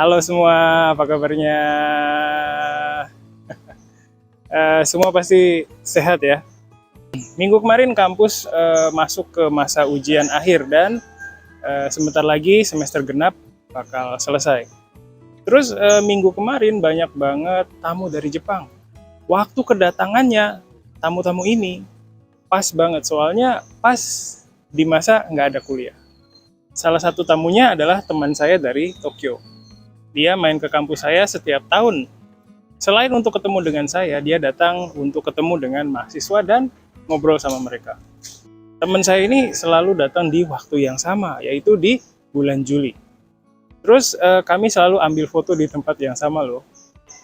Halo semua, apa kabarnya? Semua pasti sehat ya. Minggu kemarin kampus masuk ke masa ujian akhir dan sebentar lagi semester genap bakal selesai. Terus minggu kemarin banyak banget tamu dari Jepang. Waktu kedatangannya tamu-tamu ini pas banget, soalnya pas di masa nggak ada kuliah. Salah satu tamunya adalah teman saya dari Tokyo. Dia main ke kampus saya setiap tahun. Selain untuk ketemu dengan saya, dia datang untuk ketemu dengan mahasiswa dan ngobrol sama mereka. Teman saya ini selalu datang di waktu yang sama, yaitu di bulan Juli. Terus kami selalu ambil foto di tempat yang sama loh.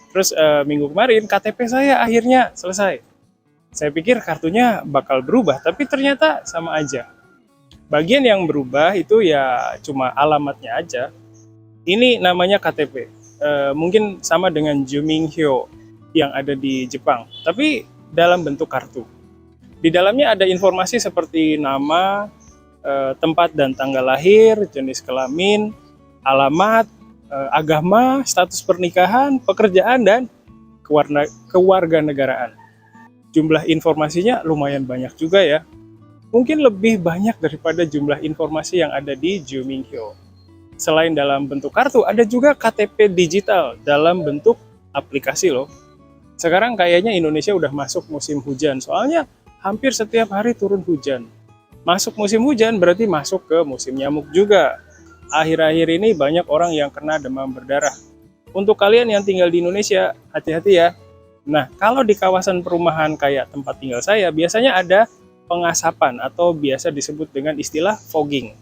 Terus minggu kemarin KTP saya akhirnya selesai. Saya pikir kartunya bakal berubah, tapi ternyata sama aja. Bagian yang berubah itu ya cuma alamatnya aja. Ini namanya KTP. Mungkin sama dengan Jumingyo yang ada di Jepang, tapi dalam bentuk kartu. Di dalamnya ada informasi seperti nama, tempat dan tanggal lahir, jenis kelamin, alamat, agama, status pernikahan, pekerjaan, dan kewarganegaraan. Jumlah informasinya lumayan banyak juga ya. Mungkin lebih banyak daripada jumlah informasi yang ada di Jumingyo. Selain dalam bentuk kartu, ada juga KTP digital dalam bentuk aplikasi loh. Sekarang kayaknya Indonesia udah masuk musim hujan, soalnya hampir setiap hari turun hujan. Masuk musim hujan berarti masuk ke musim nyamuk juga. Akhir-akhir ini banyak orang yang kena demam berdarah. Untuk kalian yang tinggal di Indonesia, hati-hati ya. Nah, kalau di kawasan perumahan kayak tempat tinggal saya, biasanya ada pengasapan atau biasa disebut dengan istilah fogging.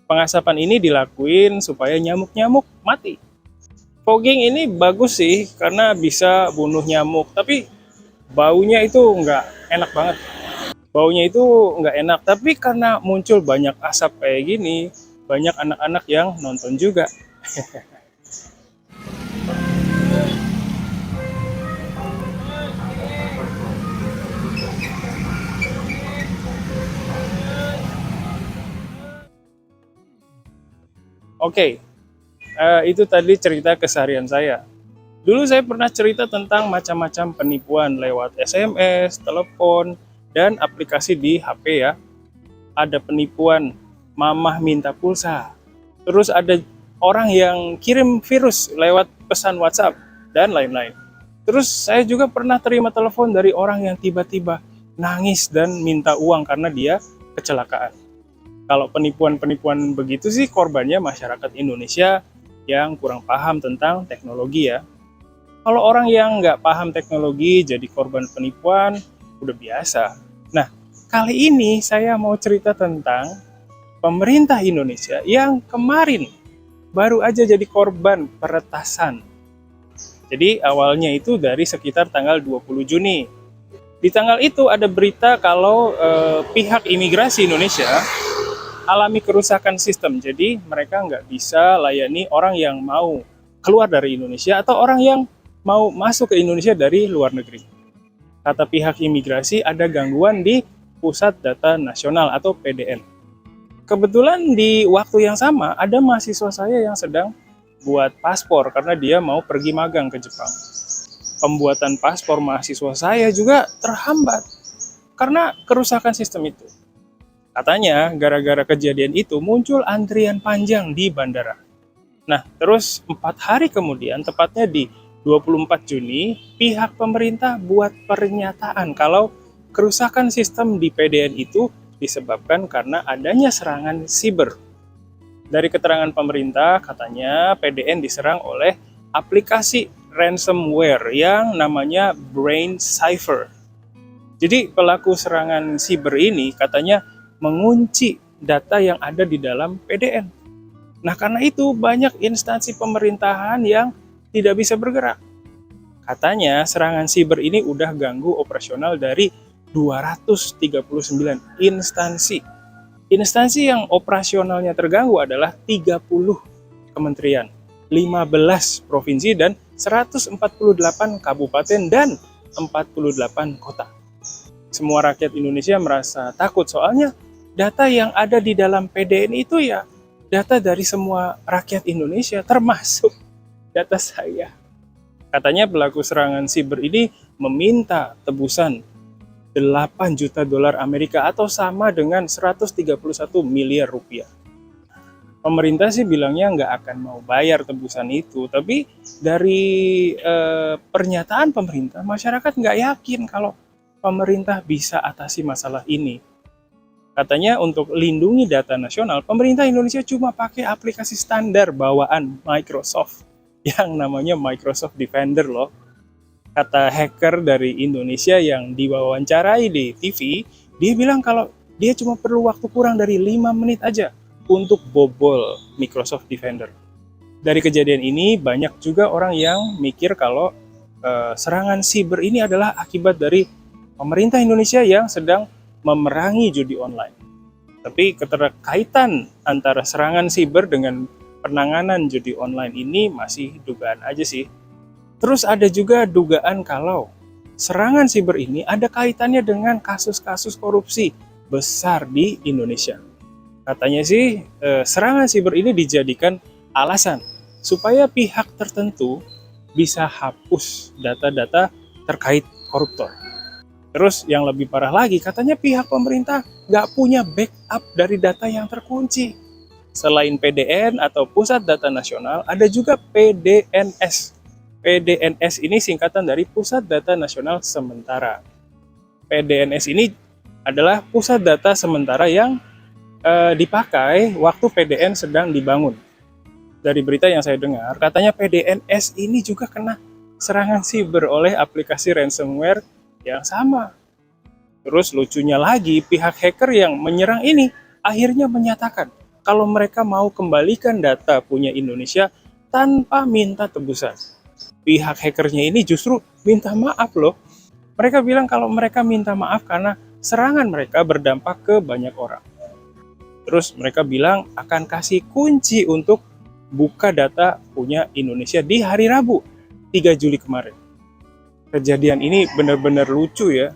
Pengasapan ini dilakuin supaya nyamuk-nyamuk mati. Fogging ini bagus sih karena bisa bunuh nyamuk, tapi baunya itu nggak enak banget. Baunya itu nggak enak, tapi karena muncul banyak asap kayak gini, banyak anak-anak yang nonton juga. Oke, itu tadi cerita keseharian saya. Dulu saya pernah cerita tentang macam-macam penipuan lewat SMS, telepon, dan aplikasi di HP ya. Ada penipuan mamah minta pulsa. Terus ada orang yang kirim virus lewat pesan WhatsApp, dan lain-lain. Terus saya juga pernah terima telepon dari orang yang tiba-tiba nangis dan minta uang karena dia kecelakaan. Kalau penipuan-penipuan begitu sih korbannya masyarakat Indonesia yang kurang paham tentang teknologi ya. Kalau orang yang nggak paham teknologi jadi korban penipuan, udah biasa. Nah, kali ini saya mau cerita tentang pemerintah Indonesia yang kemarin baru aja jadi korban peretasan. Jadi awalnya itu dari sekitar tanggal 20 Juni. Di tanggal itu ada berita kalau pihak imigrasi Indonesia alami kerusakan sistem, jadi mereka nggak bisa layani orang yang mau keluar dari Indonesia atau orang yang mau masuk ke Indonesia dari luar negeri. Kata pihak imigrasi ada gangguan di Pusat Data Nasional atau PDN. Kebetulan di waktu yang sama ada mahasiswa saya yang sedang buat paspor karena dia mau pergi magang ke Jepang. Pembuatan paspor mahasiswa saya juga terhambat karena kerusakan sistem itu. Katanya gara-gara kejadian itu muncul antrian panjang di bandara. Nah, terus 4 hari kemudian, tepatnya di 24 Juni, pihak pemerintah buat pernyataan kalau kerusakan sistem di PDN itu disebabkan karena adanya serangan siber. Dari keterangan pemerintah, katanya PDN diserang oleh aplikasi ransomware yang namanya Brain Cipher. Jadi pelaku serangan siber ini katanya mengunci data yang ada di dalam PDN. Nah, karena itu banyak instansi pemerintahan yang tidak bisa bergerak. Katanya serangan siber ini udah ganggu operasional dari 239 instansi. Instansi yang operasionalnya terganggu adalah 30 kementerian, 15 provinsi, dan 148 kabupaten dan 48 kota. Semua rakyat Indonesia merasa takut soalnya data yang ada di dalam PDN itu ya data dari semua rakyat Indonesia, termasuk data saya. Katanya pelaku serangan siber ini meminta tebusan 8 juta dolar Amerika atau sama dengan 131 miliar rupiah. Pemerintah sih bilangnya nggak akan mau bayar tebusan itu, tapi dari pernyataan pemerintah, masyarakat nggak yakin kalau pemerintah bisa atasi masalah ini. Katanya untuk lindungi data nasional, pemerintah Indonesia cuma pakai aplikasi standar bawaan Microsoft yang namanya Microsoft Defender loh. Kata hacker dari Indonesia yang diwawancarai di TV, dia bilang kalau dia cuma perlu waktu kurang dari 5 menit aja untuk bobol Microsoft Defender. Dari kejadian ini banyak juga orang yang mikir kalau serangan siber ini adalah akibat dari pemerintah Indonesia yang sedang memerangi judi online. Tapi keterkaitan antara serangan siber dengan penanganan judi online ini masih dugaan aja sih. Terus ada juga dugaan kalau serangan siber ini ada kaitannya dengan kasus-kasus korupsi besar di Indonesia. Katanya sih serangan siber ini dijadikan alasan supaya pihak tertentu bisa hapus data-data terkait koruptor. Terus yang lebih parah lagi, katanya pihak pemerintah nggak punya backup dari data yang terkunci. Selain PDN atau Pusat Data Nasional, ada juga PDNS. PDNS ini singkatan dari Pusat Data Nasional Sementara. PDNS ini adalah pusat data sementara yang dipakai waktu PDN sedang dibangun. Dari berita yang saya dengar, katanya PDNS ini juga kena serangan siber oleh aplikasi ransomware yang sama. Terus lucunya lagi, pihak hacker yang menyerang ini akhirnya menyatakan kalau mereka mau kembalikan data punya Indonesia tanpa minta tebusan. Pihak hackernya ini justru minta maaf loh. Mereka bilang kalau mereka minta maaf karena serangan mereka berdampak ke banyak orang. Terus mereka bilang akan kasih kunci untuk buka data punya Indonesia di hari Rabu, 3 Juli kemarin. Kejadian ini benar-benar lucu ya.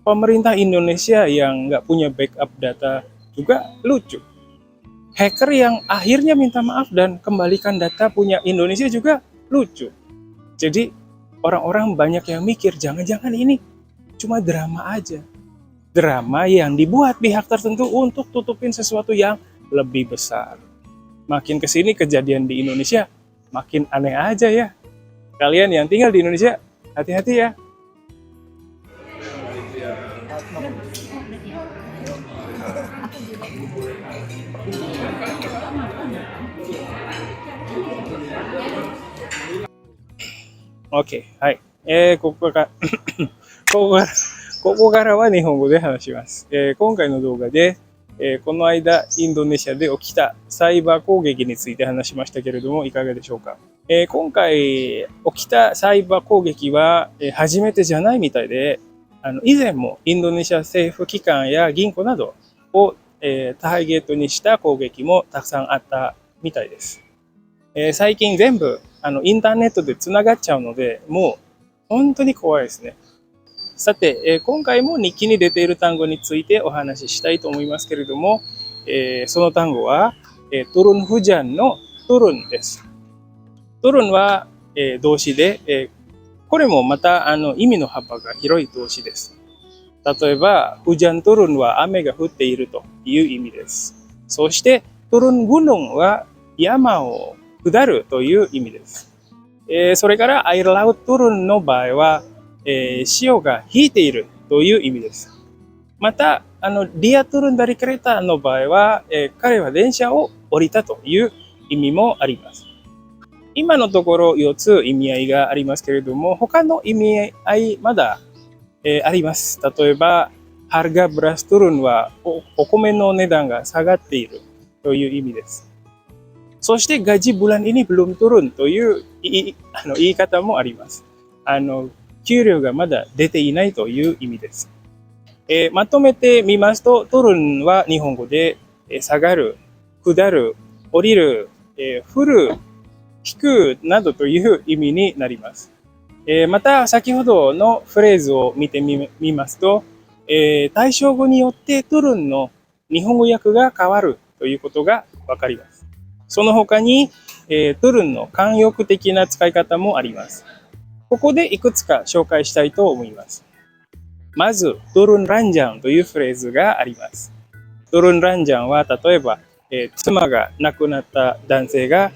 Pemerintah Indonesia yang nggak punya backup data juga lucu. Hacker yang akhirnya minta maaf dan kembalikan data punya Indonesia juga lucu. Jadi orang-orang banyak yang mikir jangan-jangan ini cuma drama aja. Drama yang dibuat pihak tertentu untuk tutupin sesuatu yang lebih besar. Makin kesini kejadian di Indonesia makin aneh aja ya. Kalian yang tinggal di Indonesia, hati-hati ya. OK、はい。ここからは日本語で話します。今回の動画で、この間インドネシアで起きたサイバー攻撃について話しましたけれどもいかがでしょうか。今回起きたサイバー攻撃は、初めてじゃないみたいで、以前もインドネシア政府機関や銀行などを、ターゲットにした攻撃もたくさんあったみたいです。最近全部インターネットでつながっちゃうので、もう本当に怖いですね。さて、今回も日記に出ている単語についてお話ししたいと思いますけれども、その単語は、トルンフジャンのトルンです。トルンは、動詞で、これもまた意味の幅が広い動詞です。例えば、フジャントルンは雨が降っているという意味です。そして、トルングノンは山を下るという意味です。それから、アイラウトルンの場合は、潮が引いているという意味です。また、リアトルンダリクレタの場合は、彼は電車を降りたという意味もあります。今のところ4つ意味合いがありますけれども、他の意味合いまだ、あります。例えば、ハルガブラストルンは お米の値段が下がっているという意味です。そして、gaji bulan ini belum turun という言い方もあります。給料がまだ出ていないという意味です。まとめてみますと、トルンは日本語で下がる、下る、降りる、降る、引くなどという意味になります。また先ほどのフレーズを見てみますと、対象語によってトルンの日本語訳が変わるということがわかります。その他に turun の慣用句的な使い方もあります。ここでいくつか紹介したいと思います。まず、turun ranjang というフレーズがあります。turun ranjang は例えば、妻が亡くなった男性が、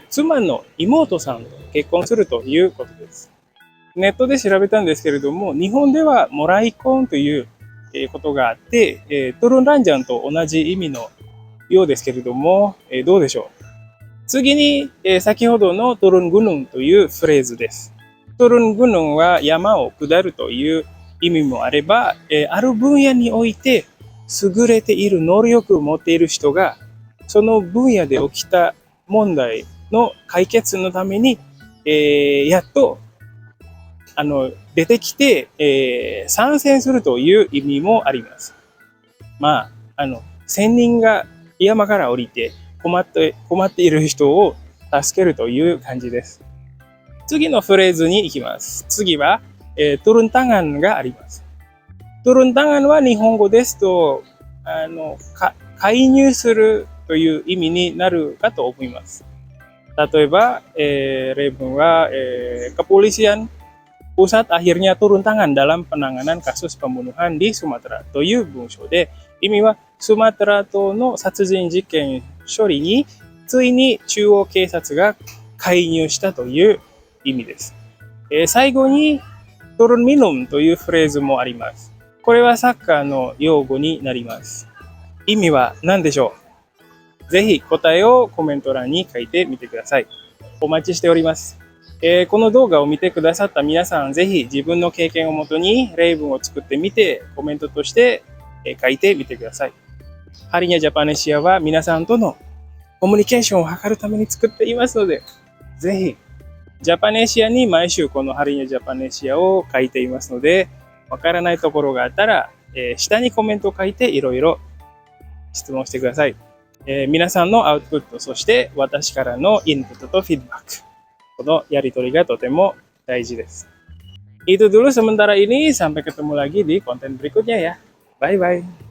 妻の妹さんと結婚するということです。ネットで調べたんですけれども、日本ではもらい婚ということがあって、トルンランジャンと同じ意味のようですけれども、どうでしょう。次に、先ほどのトルングヌンというフレーズです。トルングヌンは山を下るという意味もあれば、ある分野において優れている能力を持っている人が、その分野で起きた問題の解決のために、やっと出てきて、参戦するという意味もあります。まあ、仙人が山から降りて困っている人を助けるという感じです。次のフレーズに行きます。次は、トゥルンタンガンがあります。トゥルンタンガンは日本語ですと、介入するという意味になるかと思います。例えば、例文は、kepolisian pusat akhirnya turun tangan dalam penanganan kasus pembunuhan di Sumatera という文章で、意味はスマトラ島の殺人事件処理についに中央警察が介入したという意味です。最後にトルンミノムというフレーズもあります。これはサッカーの用語になります。意味は何でしょう。ぜひ答えをコメント欄に書いてみてください。お待ちしております。この動画を見てくださった皆さん、ぜひ自分の経験をもとに例文を作ってみて、コメントとして書いてみてください。ハリニャジャパネシアは皆さんとのコミュニケーションを図るために作っていますので、ぜひ、ジャパネシアに毎週このハリニャジャパネシアを書いていますので、わからないところがあったら、下にコメントを書いていろいろ質問してください。皆さんのアウトプット、そして私からのインプットとフィードバック。このやりとりがとても大事です。Itu dulu sementara ini, sampai ketemu lagi di konten berikutnya ya. Bye bye.